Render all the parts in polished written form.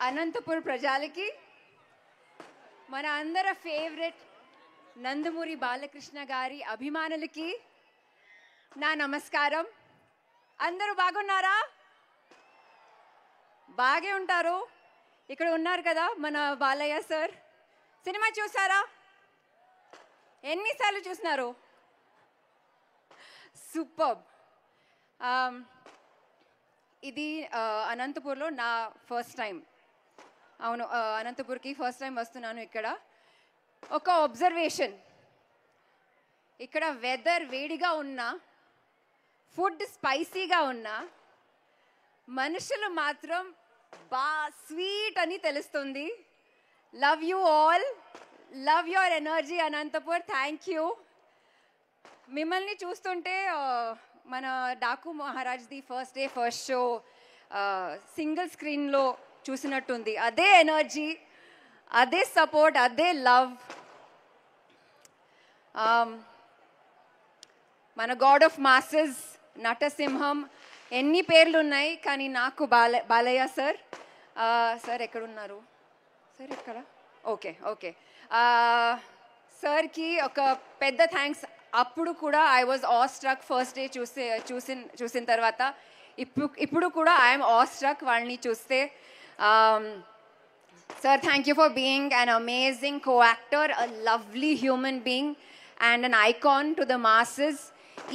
అనంతపురం ప్రజలకి మన అందరి ఫేవరెట్ నందమూరి బాలకృష్ణ గారి అభిమానులకి నా నమస్కారం. అందరూ బాగున్నారా? బాగే ఉంటారు. ఇక్కడ ఉన్నారు కదా మన బాలయ్య సార్. సినిమా చూసారా? ఎన్నిసార్లు చూస్తున్నారు? సూపర్. ఇది అనంతపూర్లో నా ఫస్ట్ టైం. అవును, అనంతపూర్కి ఫస్ట్ టైం వస్తున్నాను. ఇక్కడ ఒక అబ్జర్వేషన్, ఇక్కడ వెదర్ వేడిగా ఉన్నా, ఫుడ్ స్పైసీగా ఉన్నా, మనుషులు మాత్రం స్వీట్ అని తెలుస్తుంది. Love you all, love your energy Anantapur. Thank you. మిమ్మల్ని చూస్తుంటే మన డాకు మహారాజ్ది first day first show single స్క్రీన్లో చూసినట్టుంది. అదే ఎనర్జీ, అదే సపోర్ట్, అదే లవ్. మన గాడ్ ఆఫ్ మాసెస్ నటసింహం ఎన్ని పేర్లు ఉన్నాయి, కానీ నాకు బాలయ్య సార్. సార్ ఎక్కడున్నారు? సార్ ఎక్కడ? Okay okay. సార్కి ఒక పెద్ద థ్యాంక్స్. అప్పుడు కూడా I was awestruck first day చూసిన తర్వాత. ఇప్పుడు కూడా ఐఎమ్ ఆల్ స్ట్రక్ వాళ్ళని చూస్తే. Sir, thank you for being an amazing co-actor, a lovely human being and an icon to the masses.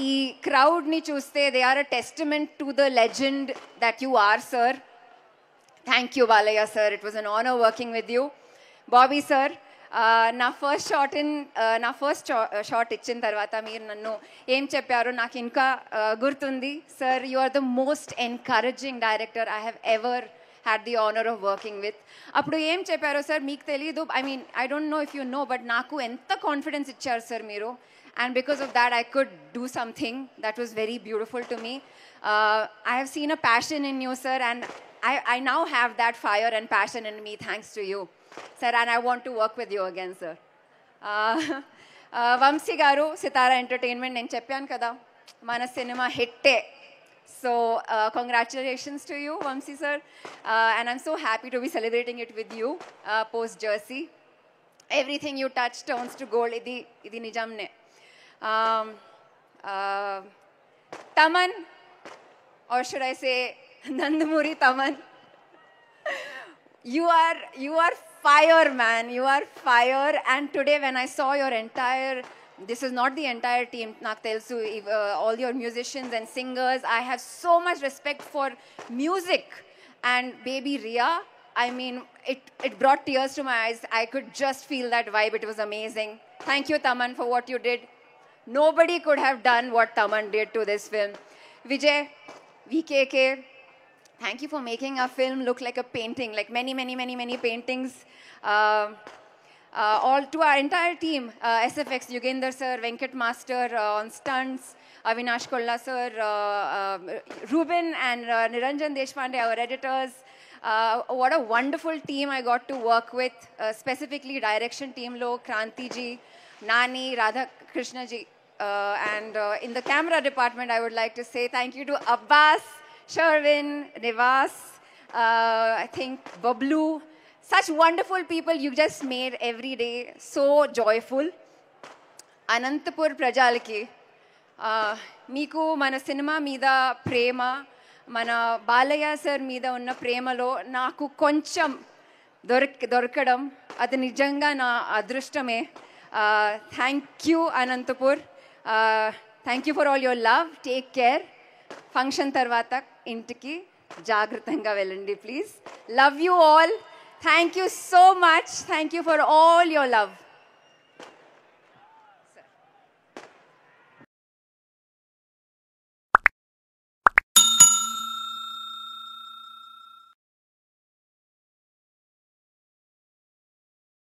ఈ క్రౌడ్ని చూస్తే they are a testament to the legend that you are, sir. Thank you Balayya sir. It was an honour working with you. Bobby sir, నా first shot ఇచ్చిన తర్వాత మీరు నన్ను ఏం చెప్పారో నాకు ఇంకా గుర్తుంది. Sir, you are the most encouraging director I have ever had the honour of working with. అప్పుడు ఏం చెప్పారో సార్ మీకు తెలియదు. I don't know if you know, but నాకు ఎంత కాన్ఫిడెన్స్ ఇచ్చారు సార్ మీరు. And because of that, I could do something that was very beautiful to me. I have seen a passion in you, sir, and I now have that fire and passion in me thanks to you, sir, and I want to work with you again, sir. Vamsi garu, Sitara Entertainment, నేను చెప్పాను కదా మన cinema హిట్టే. So congratulations to you, Vamsi sir, and I'm so happy to be celebrating it with you post Jersey. Everything you touch turns to gold. ఇది నిజంనే. Taman, or should I say Nandamuri Taman, you are fire, man. You are fire. And today when I saw your entire, this is not the entire team, nak telsu, all your musicians and singers, I have so much respect for music. And baby Ria, I mean, it brought tears to my eyes. I could just feel that vibe. It was amazing. Thank you, Taman, for what you did. Nobody could have done what Taman did to this film. Vijay, VKK, thank you for making our film look like a painting, like many paintings. All to our entire team, SFX, Yugender sir, Venkat Master on stunts, Avinash Kolla sir, Ruben and Niranjan Deshpande, our editors. What a wonderful team I got to work with, specifically direction team lo Kranti ji, Nani, Radha Krishna ji, and in the camera department I would like to say thank you to Abbas, Sherwin, Nivas, I think Bablu. Such wonderful people. You just made every day so joyful. Anantapur Prajalaki, meeku mana cinema meeda prema, mana Balayya sir meeda unna premalo naaku koncham dorkadam adi nijanga na adrushtame. Thank you, Anantapur. Thank you for all your love. Take care. Function tarvata intiki jagrathanga velandi, please. Love you all. Thank you so much. Thank you for all your love.